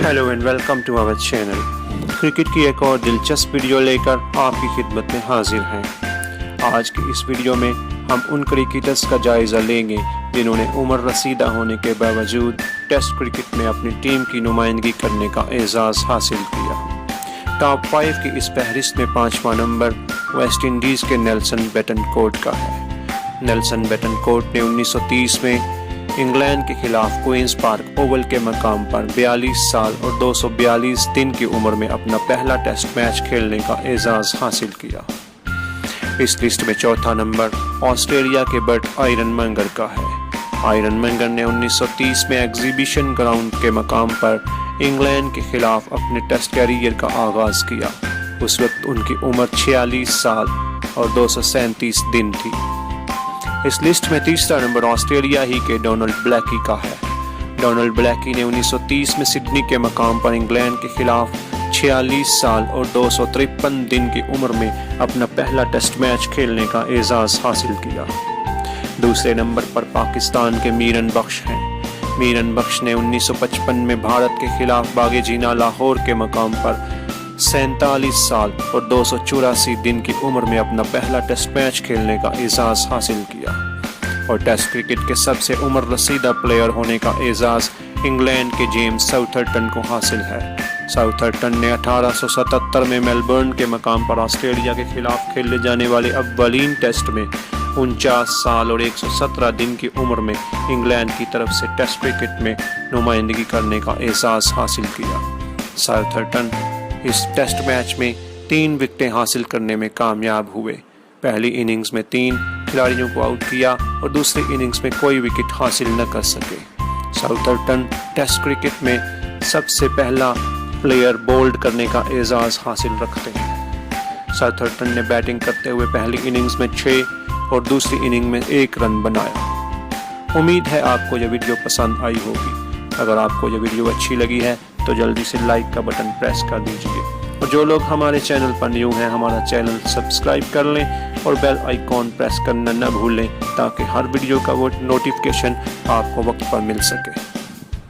Hello and welcome to our channel. Cricket की एक और दिलचस्प वीडियो लेकर आपकी खिदमत में हाजिर हैं। आज की इस वीडियो में हम उन क्रिकेटर्स का जायज़ा लेंगे जिन्होंने उम्र रसीदा होने के बावजूद टेस्ट क्रिकेट में अपनी टीम की नुमाइंदगी करने का एजाज़ हासिल किया। टॉप 5 की इस फहरिस्त में 5वां नंबर वेस्ट इंडीज़ के नेल्सन बेटनकोर्ट का है। नेल्सन बेटनकोर्ट ने 1930 में इंग्लैंड के खिलाफ क्वींस पार्क ओवल के मकाम पर 42 साल और 242 दिन की उम्र में अपना पहला टेस्ट मैच खेलने का एजाज़ हासिल किया। इस लिस्ट में चौथा नंबर ऑस्ट्रेलिया के बर्ट आयरनमैंगर का है। आयरनमैंगर ने 1930 में एग्जीबिशन ग्राउंड के मकाम पर इंग्लैंड के खिलाफ अपने टेस्ट कैरियर का आगाज़ किया। उस वक्त उनकी उम्र 46 साल और 237 दिन थी। इस लिस्ट में तीसरा नंबर ऑस्ट्रेलिया ही के डोनाल्ड ब्लैकी का है। डोनाल्ड ब्लैकी ने 1930 में सिडनी के मकाम पर इंग्लैंड के खिलाफ 46 साल और 253 दिन की उम्र में अपना पहला टेस्ट मैच खेलने का एजाज़ हासिल किया। दूसरे नंबर पर पाकिस्तान के मीरन बख्श हैं। मीरन बख्श ने 1955 में भारत के खिलाफ बागे जीना लाहौर के मकाम पर 47 साल और 284 दिन की उम्र में अपना पहला टेस्ट मैच खेलने का एजाज़ हासिल किया और टेस्ट क्रिकेट के सबसे उम्र रसीदा प्लेयर होने का एजाज़ इंग्लैंड के जेम्स साउथर्टन को हासिल है। साउथर्टन ने 1877 में मेलबर्न के मकाम पर ऑस्ट्रेलिया के खिलाफ खेले जाने वाले अव्वलीन टेस्ट में 49 साल और 117 दिन की उम्र में इंग्लैंड की तरफ से टेस्ट क्रिकेट में नुमाइंदगी करने का एजाज़ हासिल किया। साउथर्टन इस टेस्ट मैच में 3 विकेटें हासिल करने में कामयाब हुए। पहली इनिंग्स में 3 खिलाड़ियों को आउट किया और दूसरी इनिंग्स में कोई विकेट हासिल न कर सके। साउथर्टन टेस्ट क्रिकेट में सबसे पहला प्लेयर बोल्ड करने का एजाज़ हासिल रखते हैं। साउथर्टन ने बैटिंग करते हुए पहली इनिंग्स में 6 और दूसरी इनिंग में 1 रन बनाया। उम्मीद है आपको यह वीडियो पसंद आई होगी। अगर आपको यह वीडियो अच्छी लगी है तो जल्दी से लाइक का बटन प्रेस कर दीजिए और जो लोग हमारे चैनल पर न्यू हैं हमारा चैनल सब्सक्राइब कर लें और बेल आइकॉन प्रेस करना न भूलें ताकि हर वीडियो का वो नोटिफिकेशन आपको वक्त पर मिल सके।